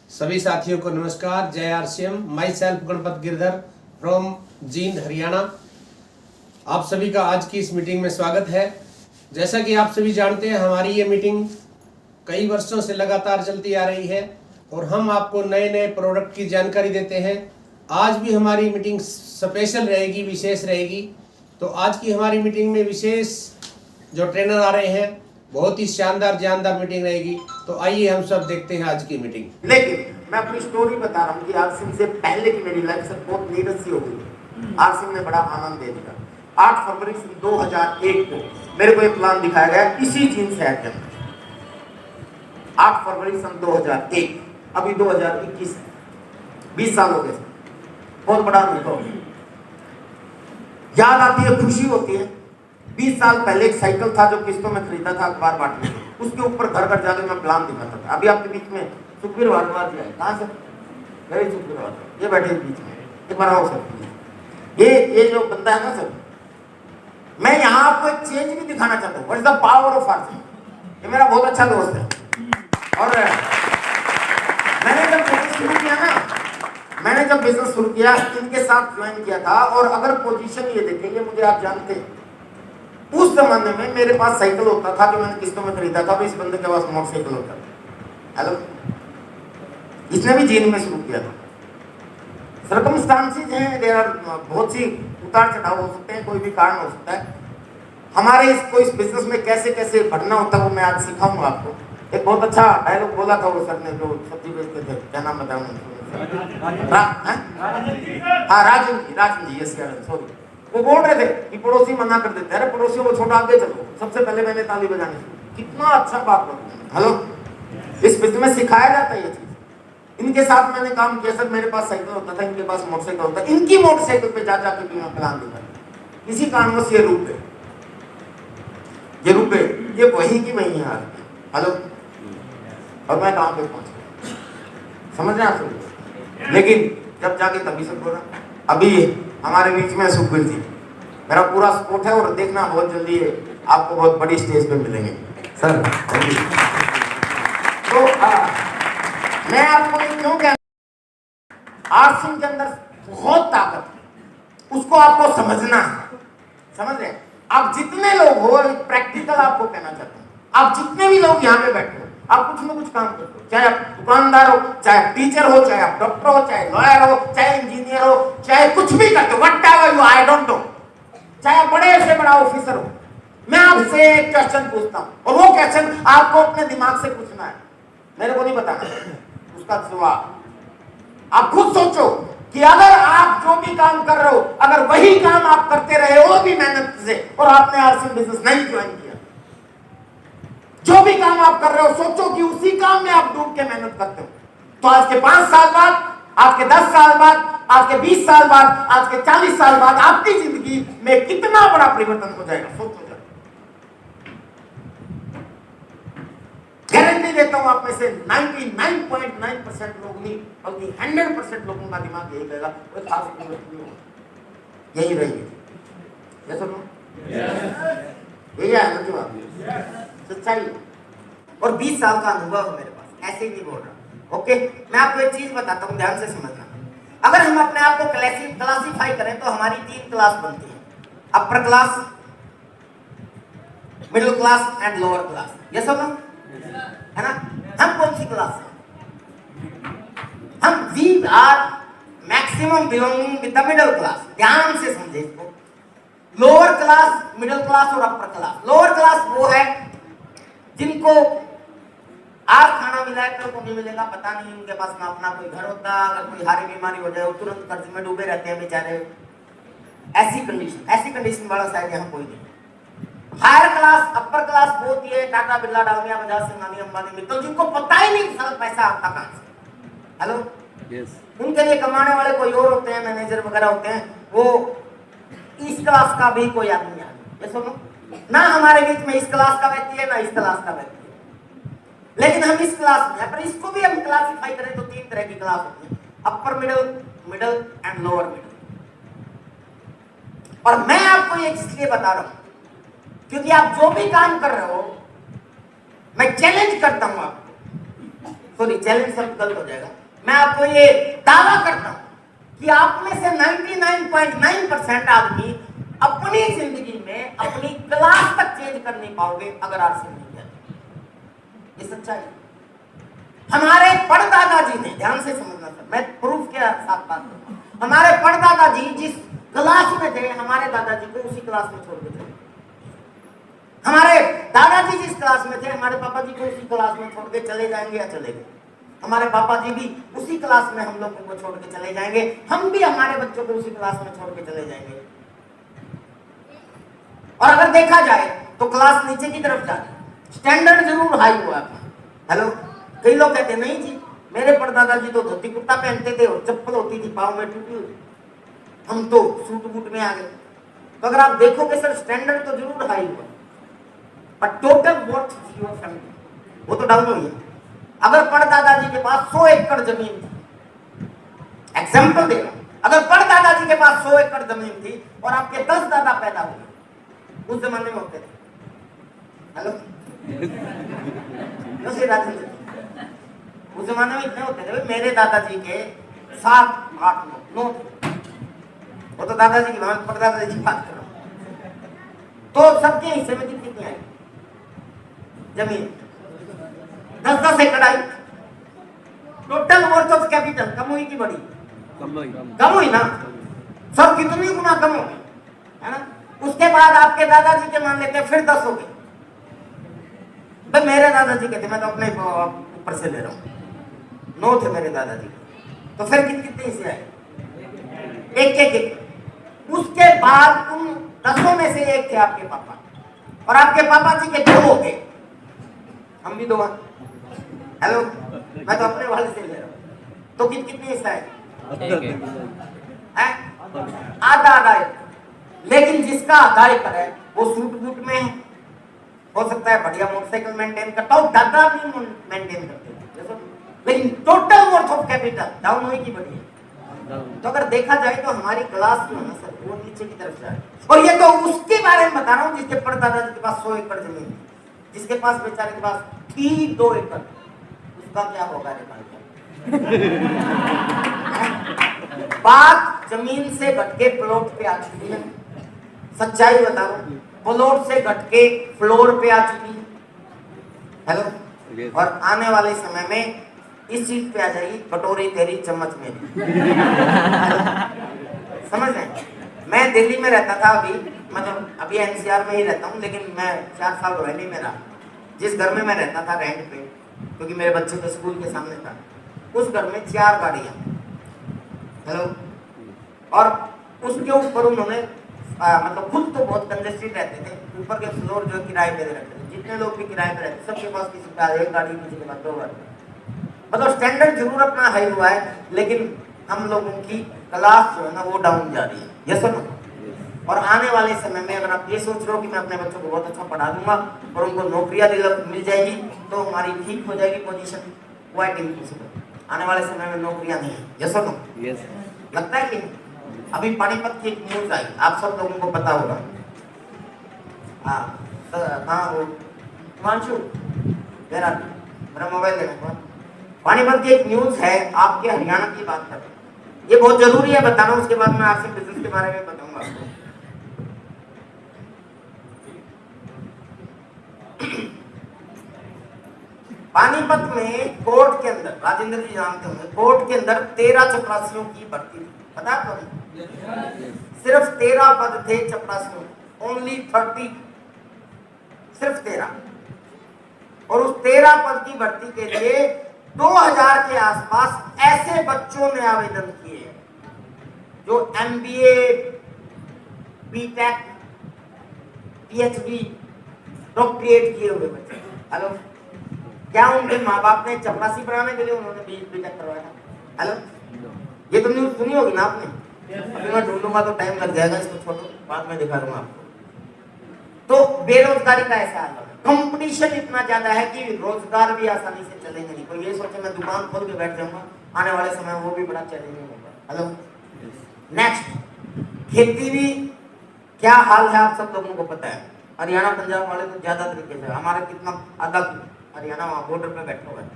सभी साथियों को नमस्कार। जय RCM. My self Ganpat Girdhar from Jind Haryana. आप सभी का आज की इस मीटिंग में स्वागत है। जैसा कि आप सभी जानते हैं, हमारी ये मीटिंग कई वर्षों से लगातार चलती आ रही है और हम आपको नए नए प्रोडक्ट की जानकारी देते हैं। आज भी हमारी मीटिंग स्पेशल रहेगी, विशेष रहेगी। तो आज की हमारी मीटिंग में विशेष जो ट्रेनर आ रहे हैं, बहुत ही शानदार जानदार मीटिंग रहेगी। तो आइए हम सब देखते हैं आज की मीटिंग। लेकिन मैं अपनी स्टोरी बता रहा हूँ कि आरसिंह से पहले की मेरी लाइफ से बहुत नीरस सी हो गई। आरसिंह ने बड़ा आनंद दे दिया। 8 फरवरी 2001 को मेरे को एक प्लान दिखाया गया इसी जींस शहर के अंदर। 8 फरवरी सन 2001, अभी 2021 है, 20 साल हो गए। बहुत बड़ा अनुभव, याद आती है, खुशी होती है। 20 साल पहले एक साइकिल था जो किस्तों में खरीदा था अखबार बांटने, उसके ऊपर घर घर जाकर मैं प्लान दिखाता था। अभी आपके बीच में सुखबीर भारद्वाज जी आए। कहाँ से? मेरे सुखबीर भारद्वाज, ये बैठे बीच में, एक बार आओ सर। ये जो बंदा है ना सर, मैं यहाँ आपको एक चेंज भी दिखाना चाहता हूँ। What is the power of आरसिंह। ये मेरा बहुत अच्छा दोस्त है और मैंने जब बिजनेस शुरू किया ना, इनके साथ ज्वाइन किया था। और अगर पोजीशन ये देखेंगे, मुझे आप जानते हैं, उस जमाने में मेरे पास साइकिल होता था जो मैंने किस्तों में खरीदा था, इस बंदे के पास मोटरसाइकिल होता था। हेलो, इसने भी जीन में शुरू किया था। सर्कमस्टांसेस हैं, देयर आर बहुत सी उतार चढ़ाव हो सकते हैं, कोई भी कारण हो सकता है। हमारे इस बिजनेस में कैसे कैसे बढ़ना होता है वो मैं आज सिखाऊंगा आपको। एक बहुत अच्छा डायलॉग बोला था वो सर ने, जो सब्जी बेचते थे, क्या नाम बताऊं? राजन जी, सॉरी। वो बोल रहे थे कि पड़ोसी मना कर देते हैं, अरे पड़ोसियों को छोड़ आगे चलो। सबसे पहले मैंने ताली बजानी शुरू। कितना अच्छा बात बोलते। हेलो, इस बिजनेस में सिखाया जाता है ये चीज। इनके साथ मैंने काम किया सर। मेरे पास साइकिल होता था, इनके पास मोटरसाइकिल होता था। इनकी मोटरसाइकिल पे जा जाकर भी मैं प्लान दिखा। इसी कारणवश ये रुक गए, ये वही की वही है आज। हेलो, और मैं कहाँ पे पहुंच गया, समझ रहे हैं आप? लेकिन जब जाके तभी सब बोला। अभी हमारे बीच में सुखबीर जी, मेरा पूरा सपोर्ट है और देखना बहुत जल्दी है, आपको बहुत बड़ी स्टेज पे मिलेंगे सर। तो मैं आपको क्यों कह, आरसिंह के अंदर बहुत ताकत है, उसको आपको समझना है। समझ रहे हैं? आप जितने लोग हो, प्रैक्टिकल आपको कहना चाहता हूँ, आप जितने भी लोग यहाँ पे बैठे हो, आप कुछ ना कुछ काम करते हो। चाहे आप दुकानदार हो, चाहे आप टीचर हो, चाहे आप डॉक्टर हो, चाहे लॉयर हो, चाहे इंजीनियर हो, चाहे कुछ भी करते हो, whatever you, I don't know, चाहे आप बड़े से बड़ा ऑफिसर हो, मैं आपसे एक क्वेश्चन पूछता हूँ और वो क्वेश्चन आपको अपने दिमाग से पूछना है, मेरे को नहीं बताना। उसका जवाब आप खुद सोचो कि अगर आप जो भी काम कर रहे हो, अगर वही काम आप करते रहे हो भी मेहनत से, और आपने आरसिंह बिजनेस नहीं ज्वाइन किया, जो भी काम आप कर रहे हो, सोचो कि उसी काम में आप डूब के मेहनत करते हो, तो आज के 5 साल बाद, आज के 10 साल बाद, आज के 20 साल बाद, आज के 40 साल बाद आपकी जिंदगी में कितना बड़ा परिवर्तन हो जाएगा, सोचो जरा। गारंटी देता हूं आप में से 99.9% लोग नहीं, बल्कि 100% लोगों का दिमाग यही कहेगा, कोई खास परिवर्तन नहीं होगा, यही रहेगी। ये सुनो, यही है ना जवाब, सच्चाई। और 20 साल का अनुभव है मेरे पास, ऐसे ही नहीं बोल रहा। ओके, मैं आपको एक चीज बताता हूँ, ध्यान से समझना। अगर हम अपने आप को क्लासिफाई करें तो हमारी 3 क्लास बनती है, upper class, middle class and lower class. ये सब है ना? हम कौन सी क्लास है? हम we are maximum belonging with the middle class. ध्यान से समझे इसको। लोअर क्लास, मिडिल क्लास और अपर क्लास। लोअर क्लास वो है जिनको आज खाना मिला है, कल को नहीं मिलेगा, पता नहीं, उनके पास ना अपना कोई घर होता, अगर कोई हारी बीमारी हो जाए वो तुरंत कर्ज में डूबे रहते हैं बेचारे। ऐसी कंडीशन वाला शायद यहाँ कोई नहीं। हायर क्लास, अपर क्लास वो होती है टाटा, बिरला, डालमिया, बजाज, सिंघानी, अंबानी, मित्तल, जिनको पता ही नहीं साल पैसा आता कहां से। हेलो, उनके लिए कमाने वाले कोई और होते हैं, मैनेजर वगैरह होते हैं, वो इस क्लास का भी कोई आदमी है। ये सुनो ना, हमारे बीच में इस क्लास का व्यक्ति है ना इस क्लास का व्यक्ति है, लेकिन हम इस क्लास में है। पर इसको भी हम क्लासिफाई करें तो 3 तरह की क्लास होती है, upper middle and lower middle. और मैं आपको ये इसलिए बता रहा हूं क्योंकि आप जो भी काम कर रहे हो, मैं चैलेंज करता हूं आपको सॉरी चैलेंज शब्द गलत हो जाएगा, मैं आपको ये दावा करता हूं कि आप में से 99.9% आदमी अपनी जिंदगी में अपनी क्लास तक चेंज कर नहीं पाओगे अगर आरसी नहीं किया। ये सच्चाई है। हमारे परदादा जी ने, ध्यान से समझना सर, मैं प्रूफ के साथ बात कर रहा हूं, हमारे परदादा जी जिस क्लास में थे हमारे दादाजी को उसी क्लास में छोड़ के चले। हमारे दादाजी जिस क्लास में थे हमारे पापा जी को उसी क्लास में छोड़ के चले जाएंगे या चले गए। हमारे पापा जी भी उसी क्लास में हम लोगों को छोड़ के चले जाएंगे, हम भी हमारे बच्चों को उसी क्लास में छोड़ के चले जाएंगे। और अगर देखा जाए तो क्लास नीचे की तरफ जा रही है, स्टैंडर्ड जरूर हाई हुआ है। हेलो, कई लोग कहते हैं नहीं जी मेरे परदादा जी तो धोती कुर्ता पहनते थे और चप्पल होती थी पाँव में टूटी हुई, हम तो सूट बूट में आ गए। तो अगर आप देखोगे सर स्टैंडर्ड तो जरूर हाई हुआ, पर टोटल वर्थ योर फैमिली वो तो डाउन हुई है। अगर परदादा जी के पास 100 एकड़ जमीन थी, एग्जांपल दे रहा हूं, अगर परदादा जी के पास 100 एकड़ जमीन थी और आपके 10 दादा पैदा हुए, उस जमाने में होते थे, हेलो राजेंद्र, उस जमाने में इतने होते थे, मेरे दादाजी के 7, 8, 9 थे, वो तो दादाजी की बात, परदादा जी की बात कर रहा हूं। तो सबके हिस्से में कितनी आई जमीन? 10-10 एकड़ आई। टोटल वर्थ ऑफ कैपिटल कम हुई कि बढ़ी? कम हुई ना सर, कितनी गुना कम हो गई, है ना। उसके बाद आपके दादाजी के मान लेते फिर 10 हो गए। तो मेरे दादाजी के थे, मैं तो अपने ऊपर से ले रहा हूं, 9 थे मेरे दादाजी, तो फिर कितने हिस्से आए? एक। उसके बाद उन 10 में से एक थे आपके पापा, और आपके पापा जी के 2 हो गए, हम भी 2 हैं। हेलो, मैं तो अपने वाले से ले रहा हूं, तो कितने हिस्सा है? आधा है। लेकिन जिसका आधा एकड़ है वो सूट बूट में है, हो सकता है बढ़िया मोटरसाइकिल मेंटेन करता हो, दादा भी मेंटेन करते हैं, लेकिन total worth of capital down हुई कि बढ़ी? तो अगर देखा जाए तो हमारी क्लास जो है ना सर वो नीचे की तरफ जा रही है। और ये तो उसके बारे में बता रहा हूँ जिसके परदादा जी के पास 100 एकड़ जमीन थी, जिसके पास बेचारे के पास थी 2 एकड़, उसका क्या होगा रे भाई? बात जमीन से घटके प्लॉट पे आ चुकी है, सच्चाई बता रहा हूं, प्लॉट से घटके फ्लोर पे आ चुकी है। हेलो, और आने वाले समय में इस चीज पे आ जाएगी, कटोरी तेरी चम्मच मेरी। समझ रहे हैं? मैं दिल्ली में रहता था, मतलब अभी एनसीआर में ही रहता हूँ, लेकिन मैं 4 साल रहने में रहा। जिस घर में मैं रहता था रेंट पे, क्योंकि मेरे बच्चों के स्कूल के सामने था, उस घर में 4 गाड़ियाँ। हेलो, और उसके ऊपर उन्होंने मतलब खुद तो बहुत कंजेस्टेड रहते थे, ऊपर के फ्लोर जो किराए पे रखते थे, जितने लोग भी किराए पे रहते सबके पास किसी का 1 गाड़ी, किसी के पास 2 गाड़ी। मतलब स्टैंडर्ड जरूर अपना हाई हुआ है, लेकिन हम लोगों की क्लास जो है ना वो डाउन जा रही है। यस और नो? और आने वाले समय में अगर आप ये सोच रहे हो कि मैं अपने बच्चों को बहुत अच्छा पढ़ा दूंगा और उनको नौकरियां मिल जाएगी तो हमारी ठीक हो जाएगी पोजीशन, वो है इम्पॉसिबल। आने वाले समय में नौकरियां नहीं है। यस और नो? यस। लगता है कि अभी पानीपत की एक न्यूज आई, आप सब लोगों को पता होगा। हाँ वो हिमांशु मेरा मोबाइल देना। पानीपत की एक न्यूज है, आपके हरियाणा की बात कर रहे हैं, ये बहुत जरूरी है बताना, उसके बाद मैं आपसे बिजनेस के बारे में बताऊंगा आपको। पानीपत में कोर्ट के अंदर, राजेंद्र जी जानते होंगे, कोर्ट के अंदर 13 चपरासियों की भर्ती थी, पता है आपको? सिर्फ 13 पद थे चपरासियों, ओनली 30, सिर्फ 13। और उस 13 पद की भर्ती के लिए 2000 के आसपास ऐसे बच्चों ने आवेदन किए जो MBA, बीटेक, PhD, डॉक्टरेट किए हुए बच्चे। हेलो, क्या उनके माँ बाप ने चपरासी बनाने के लिए उन्होंने बीटेक करवाया? हेलो, ये तो न्यूज सुनी होगी ना आपने। अभी मैं ढूंढूंगा तो टाइम लग जाएगा, इसको छोड़ो, बाद में दिखा दूंगा आपको। तो बेरोजगारी का ऐसा हाल है, कंपटीशन इतना ज्यादा है कि रोजगार भी आसानी से चलेंगे नहीं। कोई ये सोचे मैं दुकान खोल के बैठ जाऊंगा, आने वाले समय वो भी बड़ा चैलेंजिंग होगा। हेलो, नेक्स्ट, खेती भी क्या हाल है आप सब लोगों को पता है। हरियाणा पंजाब वाले तो ज्यादा तरीके से, हमारा कितना आधा हरियाणा वहां बॉर्डर पे बैठा हुआ है,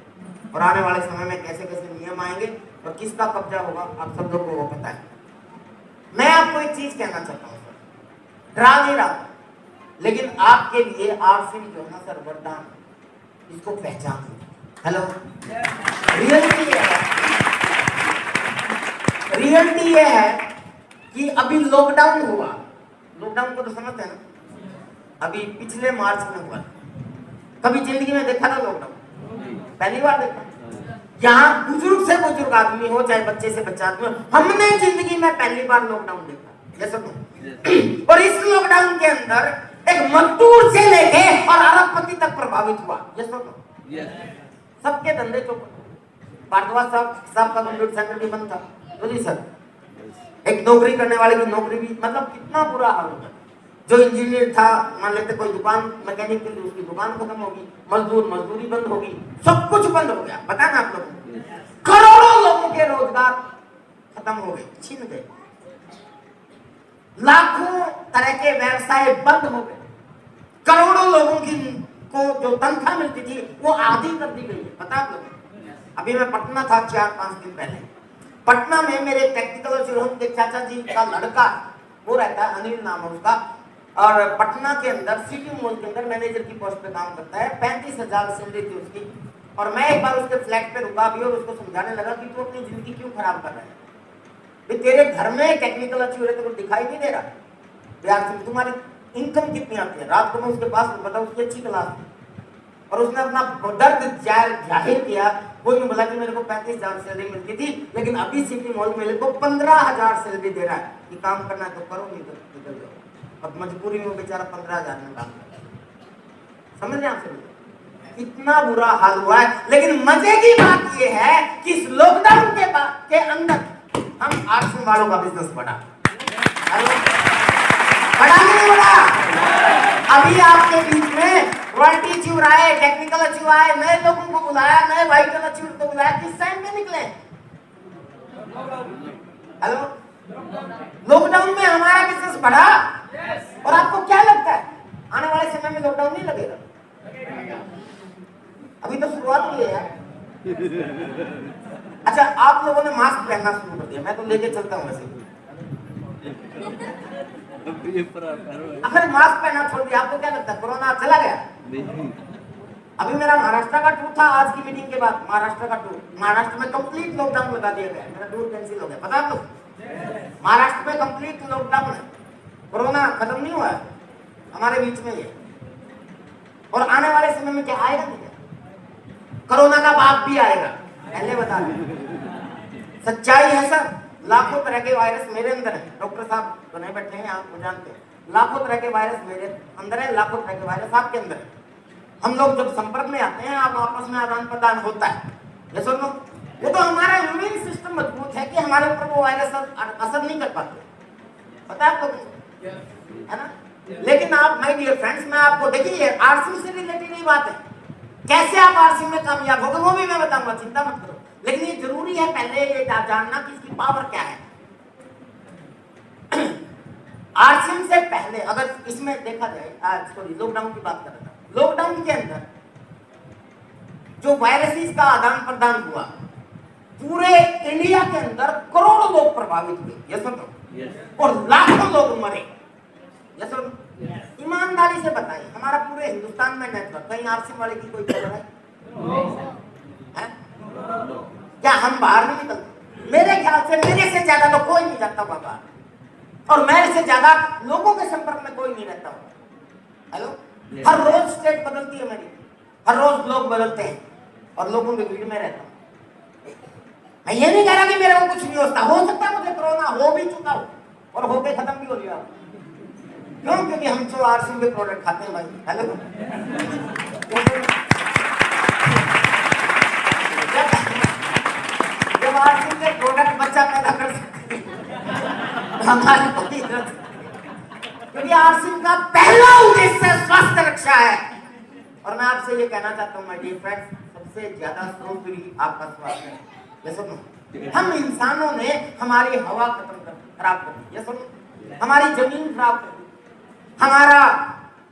और आने वाले समय में कैसे कैसे नियम आएंगे और किसका कब्जा होगा आप सब लोगों को पता है। मैं आपको एक चीज कहना चाहता हूँ सर, डरा नहीं रहा, लेकिन आपके लिए आरसीबी जो है ना सर वरदान, इसको पहचान लो। हेलो, रियलिटी ये है कि अभी लॉकडाउन हुआ, लॉकडाउन को तो समझते हैं ना, अभी पिछले मार्च में हुआ। कभी जिंदगी में देखा था लॉकडाउन? पहली बार देखा। यहाँ बुजुर्ग से बुजुर्ग आदमी हो चाहे बच्चे से बच्चा आदमी हो, हमने जिंदगी में पहली बार लॉकडाउन देखा। ये सब और इस लॉकडाउन के अंदर एक मजदूर से लेके और अरबपति तक प्रभावित हुआ। ये सब सबके धंधे चौपट। भारद्वाज साहब का कंप्यूटर सेंटर भी बंद था, तो जी सर एक नौकरी करने वाले की नौकरी भी, मतलब कितना बुरा हाल हो गया। जो इंजीनियर था, मान लेते कोई दुकान मैकेनिक के लिए, उसकी दुकान खत्म होगी, मजदूरी बंद होगी, सब कुछ बंद हो गया। पता ना आप लोगों को, करोड़ों लोगों के रोजगार खत्म हो गए, छीन गए, लाखों तरह के व्यवसाय बंद हो गए, करोड़ों लोगों की को जो तनख्वाह मिलती थी वो आधी कर दी गई है। पता आप लोगों को? अभी मैं पटना था 4-5 दिन पहले, पटना में मेरे टेक्निकल चुरहन के चाचा जी का लड़का, वो रहता है अनिल नाम है उसका, और पटना के अंदर सिटी मॉल के अंदर मैनेजर की पोस्ट पे काम करता है। 35,000 सैलरी थी उसकी। और मैं एक बार उसके फ्लैट पे रुका भी और उसको समझाने लगा कि तू अपनी जिंदगी क्यों खराब कर रहा है, तेरे घर में टेक्निकल अच्छी हो रही, तो दिखाई नहीं दे रहा यार, तुम्हारी इनकम कितनी आती है। रात को मैं उसके पास बता, उसकी अच्छी क्लास थी और उसने अपना दर्द जाहिर किया। वो यूं बोला कि मेरे को 35,000 सैलरी मिलती थी, लेकिन अभी सिटी मॉल मेरे को 15,000 सैलरी दे रहा है कि काम करना है तो करो, नहीं तो निकल जाओ। अब मजबूरी में बेचारा 15,000 में काम कर रहा है। समझ रहे आप सभी? इतना बुरा हाल हुआ है। लेकिन मजे की बात यह है कि इस लॉकडाउन के अंदर हम आरसीबी वालों का बिजनेस बढ़ा। बढ़ा नहीं बढ़ा? अभी आपके बीच में रॉयल्टी अचीवर आए, टेक्निकल अचीवर आए, नए लोगों को बुलाया, नए वाइटल अचीवर को बुलाया, किस टाइम में निकले? हेलो, लॉकडाउन में हमारा बिजनेस बढ़ा। और आपको क्या लगता है आने वाले समय में लॉकडाउन नहीं लगेगा? अभी तो शुरुआत हुई है यार। अच्छा, आप लोगों ने मास्क पहनना शुरू कर दिया, मैं तो लेके चलता हूँ वैसे। अगर मास्क पहनना छोड़ दिया, आपको क्या लगता है कोरोना चला गया? अभी मेरा महाराष्ट्र का टूर था, आज की मीटिंग के बाद महाराष्ट्र का टूर, महाराष्ट्र में कंप्लीट लॉकडाउन लगा दिया गया, मेरा टूर कैंसिल हो गया। पता है आपको? महाराष्ट्र में कंप्लीट लॉकडाउन है, कोरोना खत्म नहीं हुआ है, हमारे बीच में ही है। और आने वाले समय में क्या आएगा? नहीं, कोरोना का बाप भी आएगा, पहले बता दें। सच्चाई है सर, लाखों तरह के वायरस मेरे अंदर है। डॉक्टर साहब तो नहीं बैठे हैं, आप जानते हैं, लाखों तरह के वायरस मेरे अंदर है, लाखों तरह के वायरस आपके अंदर है। हम लोग जब संपर्क में आते हैं, आप आपस में आदान प्रदान होता है, ये सुन लो, वो तो हमारा इम्यून सिस्टम मजबूत है कि हमारे ऊपर वो वायरस असर नहीं कर पाते। पता है आपको, है ना? लेकिन आप माय डियर फ्रेंड्स, मैं आपको देखिए आरसीबी से रिलेटेड ही बात है, कैसे आप आरसीबी में कामयाब होगे वो भी मैं बताऊंगा, चिंता मत करो। लेकिन ये जरूरी है पहले ये जानना कि इसकी पावर क्या है। आरसीबी से पहले अगर इसमें देखा जाए, सॉरी लॉकडाउन की बात कर रहा था, लॉकडाउन के अंदर जो वायरसेस का आदान प्रदान हुआ, पूरे इंडिया के अंदर करोड़ों लोग प्रभावित हुए, ये सुनो, और लाखों लोग मरे, ये सुनो। ईमानदारी से बताइए, हमारा पूरे हिंदुस्तान में नेटवर्क, कहीं आरसीबी वाले की कोई खबर है? क्या हम बाहर नहीं निकलते? मेरे ख्याल से मेरे से ज्यादा तो कोई नहीं जाता बाहर, और मेरे से ज्यादा लोगों के संपर्क में कोई नहीं रहता होगा। हेलो, हर रोज स्टेट बदलती है मेरी, हर रोज लोग बदलते हैं और लोगों की भीड़ में रहता हूँ। मैं ये नहीं कह रहा कि मेरे को कुछ नहीं होता, हो सकता है मुझे कोरोना हो भी चुका हो और होके खत्म भी हो गया। क्यों? क्योंकि हम तो आरसीबी के प्रोडक्ट खाते हैं भाई। हेलो, जब आरसीबी के प्रोडक्ट बच्चा पैदा कर सकते हैं हमारी कोई, क्योंकि आरसीबी का पहला उद्देश्य स्वास्थ्य रक्षा है। और मैं आपसे ये कहना चाहता हूँ माय डियर फ्रेंड्स, सबसे ज्यादा स्रोत भी आपका स्वास्थ्य है। ये सुनो, हम इंसानों ने हमारी हवा खराब कर दी, ये सुनो, हमारी जमीन खराब कर दी, हमारा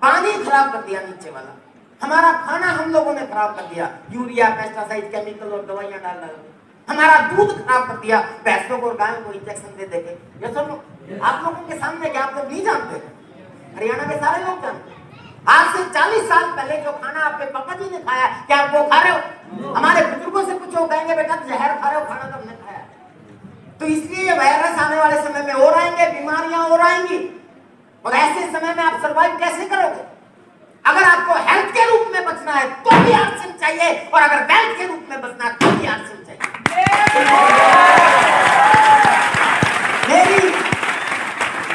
पानी खराब कर दिया नीचे वाला, हमारा खाना हम लोगों ने खराब कर दिया, यूरिया, पेस्टिसाइड, केमिकल और दवाइयां डाल डाल के। हमारा दूध खराब कर दिया, भैंसों को और गायों को इंजेक्शन दे देके। ये सब आप लोगों के सामने क्या आप लोग नहीं जानते? हरियाणा के सारे लोग जानते। आज से 40 साल पहले जो खाना आपके पापा जी ने खाया, क्या आप वो खा रहे हो? हमारे बुजुर्गों से पूछो, कहेंगे बेटा जहर खा रहे हो, खाना तो हमने खाया। तो इसलिए ये वायरस आने वाले समय में और आएंगे, बीमारियां और आएंगी, और ऐसे समय में आप सर्वाइव कैसे करोगे? अगर आपको हेल्थ के रूप में बचना है तो भी आरसीएम चाहिए, और अगर वेल्थ के रूप में बचना है तो भी आरसीएम चाहिए।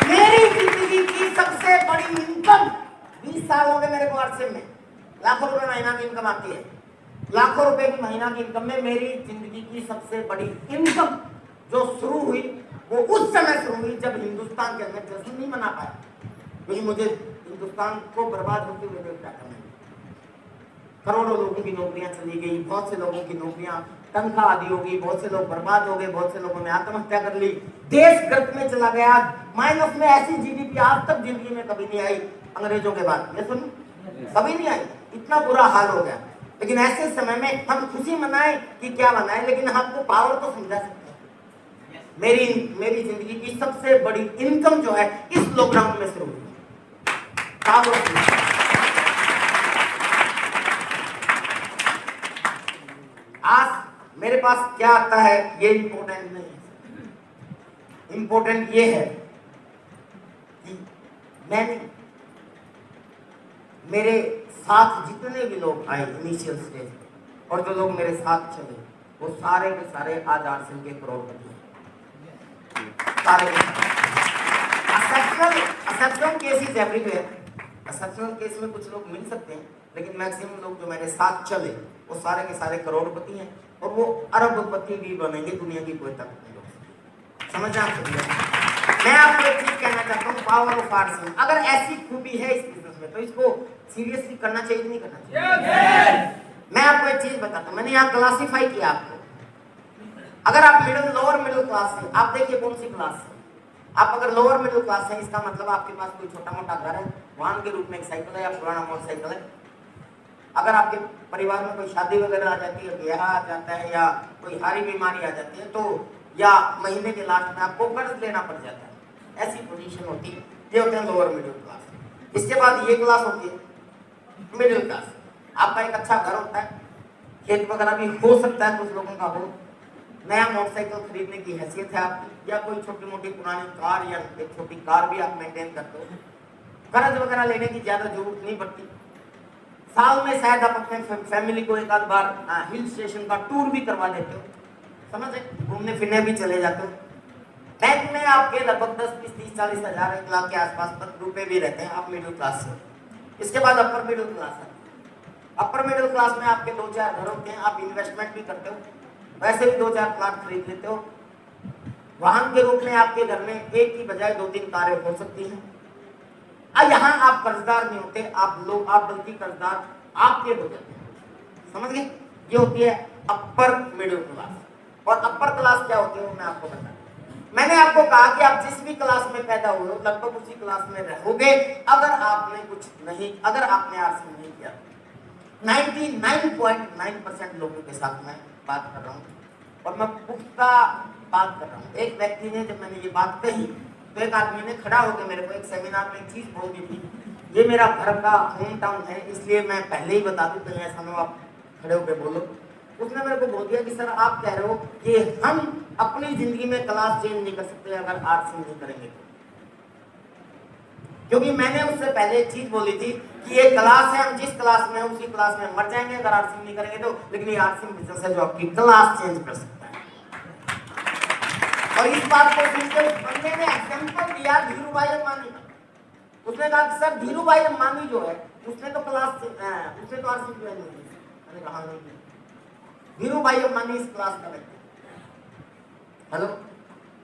मेरी जिंदगी की सबसे बड़ी इनकम 20 साल हो गए मेरे को आरसीएम में, लाखों रुपए महीना की इनकम आती है। लाखों रुपए की महीना की इनकम में मेरी जिंदगी की सबसे बड़ी इनकम जो शुरू हुई वो उस समय शुरू हुई जब हिंदुस्तान के अंदर जश्न नहीं मना पाया, क्योंकि मुझे हिंदुस्तान को बर्बाद होते हुए देखा था। करोड़ों लोगों की नौकरियां चली गई, बहुत से लोगों की नौकरियां तनख्वाह आदि हो गई, बहुत से लोग बर्बाद हो गए, बहुत से लोगों ने आत्महत्या कर ली, देश गर्त में चला गया, माइनस में। ऐसी जीडीपी आज तक जिंदगी में कभी नहीं आई अंग्रेजों के बाद, ये सुन कभी नहीं आई, इतना बुरा हाल हो गया। लेकिन ऐसे समय में हम खुशी मनाएं कि क्या मनाएं, लेकिन आपको पावर तो समझा सकते हैं। मेरी जिंदगी की सबसे बड़ी इनकम जो है इस लॉकडाउन में शुरू हुई। आज मेरे पास क्या आता है ये इंपॉर्टेंट नहीं है, इंपॉर्टेंट ये है कि मैंने मेरे साथ जितने भी लोग आए इनिशियल स्टेज पे, और जो लोग मेरे साथ चले, वो सारे के सारे आज आरसीएम के करोड़पति हैं, सारे के सारे। Exceptional cases everywhere, exceptional case में कुछ लोग मिल सकते हैं, लेकिन मैक्सिमम लोग जो मेरे साथ चले वो सारे के सारे करोड़पति हैं, और वो अरबपति भी बनेंगे, दुनिया की कोई ताकत नहीं होगी। समझ आप सकते? मैं आपको एक चीज कहना चाहता हूँ, पावर ऑफ आरसीएम। अगर ऐसी खूबी है इस बिजनेस में तो इसको सीरियसली करना चाहिए कि नहीं करना चाहिए? मैं आपको एक चीज बताता हूँ, मैंने यहाँ क्लासीफाई किया आपको। अगर आप लोअर मिडिल क्लास है, आप देखिए कौन सी क्लास है। आप अगर लोअर मिडिल क्लास है, इसका मतलब आपके पास कोई छोटा मोटा घर है, वाहन के रूप में एक साइकिल है या पुराना मोटरसाइकिल है। अगर आपके परिवार में कोई शादी वगैरह आ जाती है, ब्याह आ जाता है, या कोई हारी बीमारी आ जाती है, तो या महीने के लास्ट में आपको कर्ज लेना पड़ जाता है, ऐसी पोजीशन होती है। ये होते हैं लोअर मिडिल क्लास। इसके बाद ये क्लास होती है मिडिल क्लास। आपका एक अच्छा घर होता है, खेत वगैरह भी हो सकता है, कुछ लोगों का हो, नया मोटरसाइकिल खरीदने की हैसियत है आपकी, या कोई छोटी मोटी पुरानी कार या एक छोटी कार भी आप मेंटेन करते हो, कर्ज वगैरह लेने की ज्यादा जरूरत नहीं पड़ती। साल में शायद आप अपने फैमिली को एक आध बार हिल स्टेशन का टूर भी करवा देते हो, समझे, घूमने फिरने भी चले जाते हो। बैंक में आपके लगभग 10, 20, 30, 40 हजार, 1 लाख के आसपास रुपए भी रहते हैं, आप मिडिल क्लास से। इसके बाद अपर मिडिल क्लास है। अपर मिडिल क्लास में आपके 2-4 घर होते हैं, आप इन्वेस्टमेंट भी करते हो, वैसे भी 2-4 प्लाट खरीद लेते हो। वाहन के रूप में आपके घर में एक की बजाय 2-3 कारें हो सकती हैं। यहाँ आप कर्जदार नहीं होते, आप बल्कि कर्जदार आपके हो जाते हैं, समझ गए? ये होती है अपर मिडिल क्लास। और अपर क्लास क्या होती है वो मैं आपको बताऊं। मैंने आपको कहा कि आप जिस भी क्लास में पैदा हुए हो लगभग उसी क्लास में रहोगे अगर आपने आरसीएम नहीं किया। 99.9% लोगों के साथ मैं बात कर रहा हूँ, और मैं पुख्ता बात कर रहा हूँ। एक व्यक्ति ने जब मैंने ये बात कही तो एक आदमी ने खड़ा होकर मेरे को एक सेमिनार में एक चीज बोल दी थी। ये मेरा घर का होम टाउन है, इसलिए मैं पहले ही बता दूं, कहीं ऐसा ना आप खड़े होकर बोलो। उसने मेरे को बोल दिया कि सर आप कह रहे हो कि हम अपनी जिंदगी में क्लास चेंज नहीं कर सकते अगर आरसीएम नहीं करेंगे, क्योंकि मैंने उससे पहले एक चीज बोली थी कि ये क्लास है, हम जिस क्लास में है उसी क्लास में मर जाएंगे अगर आरसीएम नहीं करेंगे तो। लेकिन ये आरसीएम बिजनेस है जो आपकी क्लास चेंज कर सकता है। और इस बात को सुनकर उस बंदे ने एग्जांपल दिया धीरूभाई अंबानी का। उसने कहा कि सर धीरूभाई अंबानी जो है उसने तो आरसीएम ज्वाइन नहीं की। मैंने कहा नहीं, धीरूभाई अंबानी इस क्लास का व्यक्ति, हेलो,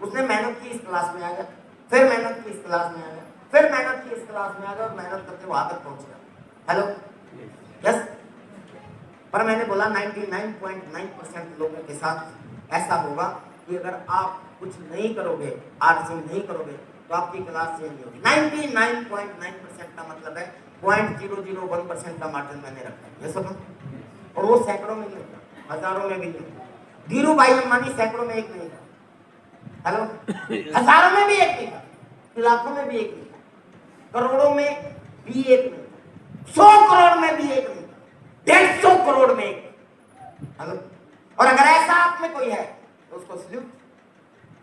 उसने मेहनत की इस क्लास में आ गया, फिर मेहनत की इस क्लास में आ गया, फिर मेहनत की इस क्लास में आ गया, और मेहनत करके वहां तक पहुंच गया। Hello, yes. पर मैंने बोला 99.9% लोगों के साथ ऐसा होगा कि अगर आप कुछ नहीं करोगे, आरसीएम नहीं करोगे, तो आपकी क्लास चेंज नहीं होगी। 99.9% का मतलब है 0.001% का मार्जिन मैंने रखा है, ये सब। और वो सैकड़ों में नहीं होता, हजारों में भी नहीं। धीरू भाई अंबानी सैकड़ों में एक नहीं था, हेलो, हजारों में भी एक नहीं था, लाखों में भी एक नहीं था, करोड़ों में भी एक नहीं था, 100 करोड़ में भी एक नहीं था, 150 करोड़ में एक, हेलो। और अगर ऐसा आप में कोई है तो उसको सल्यूट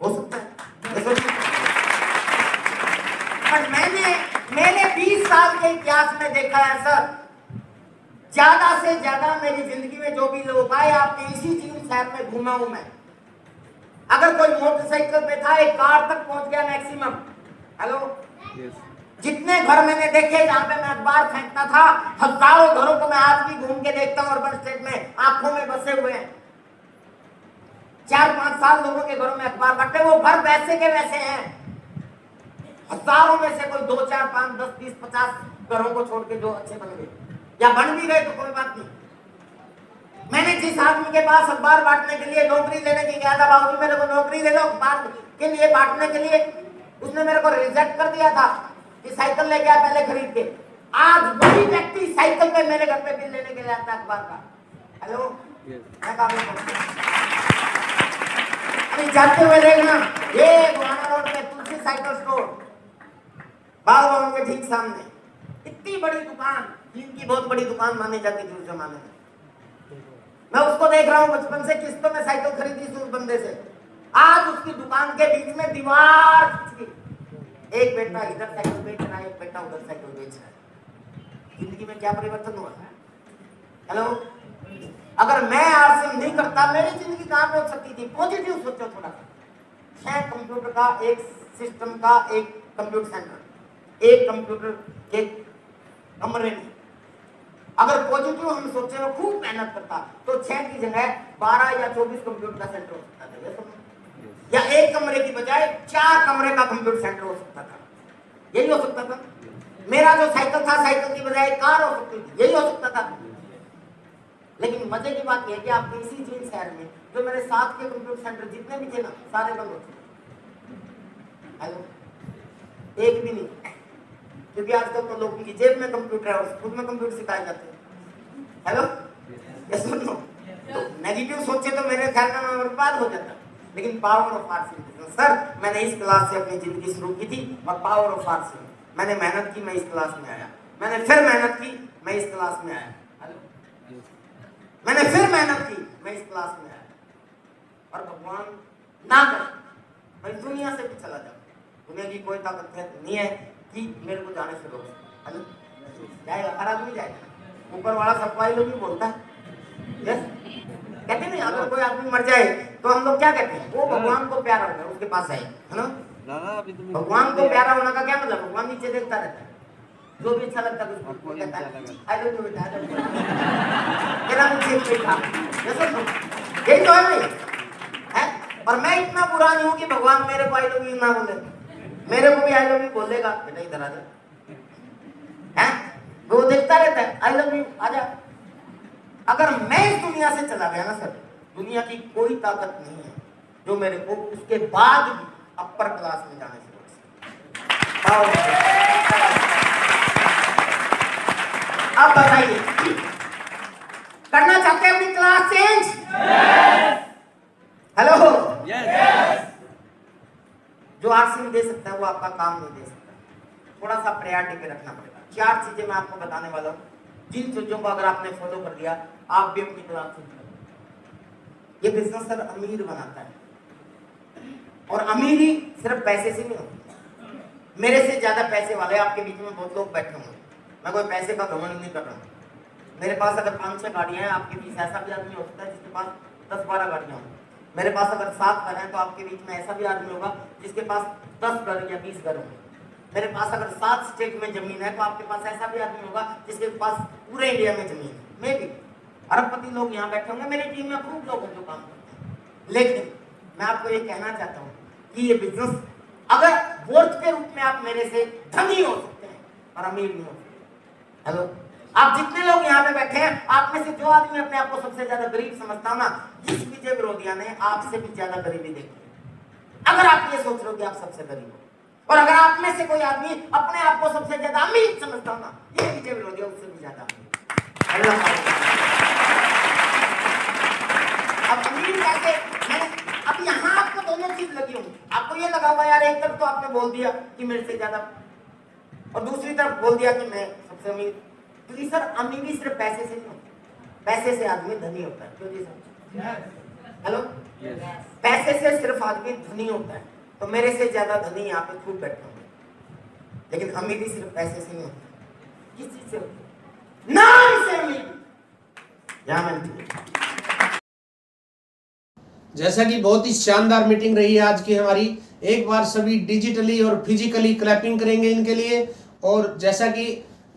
हो सकता है। पर मैंने 20 साल के इतिहास में देखा है सर, ज्यादा से ज्यादा मेरी जिंदगी में जो भी लोग आए, आपके इसी जीवन शहर में घूमा हूं मैं। अगर कोई मोटरसाइकिल पे था, एक कार तक पहुंच गया मैक्सिमम, हेलो। जितने घर मैंने देखे जहां पे मैं अखबार फेंकता था, हजारों घरों को मैं आज भी घूम के देखता हूं, अर्बन स्टेट में आंखों में बसे हुए हैं। 4-5 साल लोगों के घरों में अखबार बांटे, वो घर वैसे के वैसे हैं। हजारों में से कोई 2, 4, 5, 10, 20, 50 घरों को छोड़ के जो अच्छे बन गए, या बन भी गए तो कोई बात नहीं। मैंने जिस आदमी के पास अखबार बांटने के लिए नौकरी लेने की कहा था, बाबू मेरे को नौकरी दे दो अखबार के लिए बांटने के लिए, उसने मेरे को रिजेक्ट कर दिया था कि साइकिल लेके आ पहले खरीद के। आज वही व्यक्ति साइकिल पे मेरे घर पे बिल लेने के लिए आता है अखबार का, हेलो। मैं अभी जाते हुए देखना, ये गुहाना रोड पे तुलसी साइकिल स्टोर, बाल भवन के ठीक सामने, इतनी बड़ी दुकान, जिनकी बहुत बड़ी दुकान मानी जाती थी उस जमाने में। मैं उसको देख रहा हूँ बचपन से, किस्तों में साइकिल खरीदी थी उस बंदे से। आज उसकी दुकान के बीच में दीवार, एक बेटा इधर साइकिल बेच रहा है, एक बेटा उधर साइकिल बेच रहा है। जिंदगी में क्या परिवर्तन हुआ है, हेलो। अगर मैं आरसीएम नहीं करता, मेरी जिंदगी कहां पहुंच सकती थी? पॉजिटिव सोचो थोड़ा सा। 6 कंप्यूटर का एक सिस्टम का एक कंप्यूटर सेंटर, एक कंप्यूटर के कमरे में। अगर पॉजिटिव हम सोचे और खूब मेहनत करता तो 6 की जगह 12 या 24 कंप्यूटर का सेंटर हो सकता था, या एक कमरे की बजाय 4 कमरे का कंप्यूटर सेंटर हो सकता था, यही हो सकता था। मेरा जो साइकिल था, साइकिल की बजाय कार हो सकती थी, यही हो सकता था। लेकिन मजे की बात यह है कि आपके इसी जीवन शहर में जो मेरे साथ के कंप्यूटर सेंटर जितने भी थे ना, सारे बंद हो चुके, हेलो, एक भी नहीं। क्योंकि आजकल तो लोगों की जेब में कंप्यूटर है और खुद में कंप्यूटर सिखाए जाते हैं, हेलो। ये सुनो, तो नेगेटिव सोचे तो मेरे ख्याल में मैं बर्बाद हो जाता। लेकिन पावर ऑफ आरसीएम, सर मैंने इस क्लास से अपनी जिंदगी शुरू की थी, और पावर ऑफ आरसीएम, मैंने मेहनत की, मैं इस क्लास में आया, मैंने फिर मेहनत की, मैं इस क्लास में आया, मैंने फिर मेहनत की, मैं इस क्लास में आया। और भगवान ना कर मैं दुनिया से भी चला जाऊं, दुनिया की कोई ताकत नहीं है कि मेरे को जाने से रोक सके, जाएगा, हर आदमी जाएगा। ऊपर वाला सबको आई लोग बोलता है, यस कहते नहीं। अगर कोई आदमी मर जाए तो हम लोग क्या कहते हैं? वो भगवान को प्यारा होगा, उसके पास जाए, है ना। भगवान को प्यारा होने का क्या मतलब? भगवान नीचे देखता रहता है, जो भी अच्छा लगता है उसको कहता है आई लव यू बेटा, तेरा मुझे कोई था, यही तो है भाई, है। और मैं इतना बुरा नहीं हूं कि भगवान मेरे को आई लव यू ना बोले, मेरे को भी आई लव यू बोलेगा, बेटा इधर आ जा, हैं, वो देखता रहता है आई लव यू, आजा। अगर मैं इस दुनिया से चला गया ना सर, दुनिया की कोई ताकत नहीं है जो मेरे को उसके बाद भी अपर क्लास में जाने से रोक सके। अब बताइए, करना चाहते हैं अपनी क्लास चेंज? हेलो, जो आरसीएम दे सकता है वो आपका काम नहीं दे सकता, थोड़ा सा प्रायोरिटी पे रखना पड़ेगा। 4 चीजें मैं आपको बताने वाला हूँ, जिन चीजों को अगर आपने फॉलो कर दिया, आप भी अपनी क्लास चेंज करेंगे। ये बिजनेस सर अमीर बनाता है, और अमीरी सिर्फ पैसे से नहीं होती। मेरे से ज्यादा पैसे वाले आपके बीच में बहुत लोग बैठे होंगे, मैं कोई पैसे का घमंड नहीं कर रहा हूँ। मेरे पास अगर 5-6 गाड़ियां हैं, आपके बीच ऐसा भी आदमी हो सकता है जिसके पास 10-12 गाड़ियां हों। मेरे पास अगर 7 घर हैं तो आपके बीच में ऐसा भी आदमी होगा जिसके पास 10 घर या 20 घर होंगे। मेरे पास अगर 7 स्टेट में जमीन है तो आपके पास ऐसा भी आदमी होगा जिसके पास पूरे इंडिया में जमीन है। मे भी अरबपति लोग यहाँ बैठे होंगे, मेरी टीम में खूब लोग हैं जो काम करते हैं। लेकिन मैं आपको ये कहना चाहता हूँ कि ये बिजनेस अगर वर्थ के रूप में आप मेरे से धनी हो सकते हैं और अमीर नहीं हो सकते। हेलो, आप जितने लोग यहाँ पे बैठे हैं, आप में से जो आदमी अपने आप को सबसे ज्यादा गरीब समझता हो ना, इस विजय विरोधिया ने आपसे भी ज्यादा गरीबी देखी है। अगर आप ये सोच रहे हो कि आप सबसे गरीब हो, और अगर आप में से कोई आदमी अपने आप को सबसे ज्यादा अमीर समझता हो ना, ये विजय विरोधिया उससे भी ज्यादा अब अमीर कैसे, मैंने अब यहाँ आपको दोनों चीज लगी होंगी। आपको ये लगा हुआ यार, एक तरफ तो आपने बोल दिया कि मेरे से ज्यादा, और दूसरी तरफ बोल दिया कि मैं सबसे अमीर। क्योंकि सर अमीरी सिर्फ पैसे से नहीं होती, पैसे से आदमी धनी होता है। क्यों जी सर? हेलो, पैसे से सिर्फ आदमी धनी होता है। तो मेरे से ज्यादा धनी यहाँ पे खूब बैठे होंगे, लेकिन अमीरी सिर्फ पैसे से नहीं होती। किस चीज से होती है? नाम से अमीरी यहाँ मिलती है। जैसा कि बहुत ही शानदार मीटिंग रही है आज की हमारी। एक बार सभी डिजिटली और फिजिकली क्लैपिंग करेंगे इनके लिए। और जैसा कि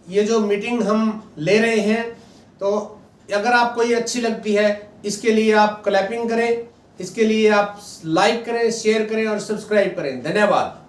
ये जो मीटिंग हम ले रहे हैं, तो अगर आपको ये अच्छी लगती है, इसके लिए आप क्लैपिंग करें, इसके लिए आप लाइक करें, शेयर करें और सब्सक्राइब करें। धन्यवाद।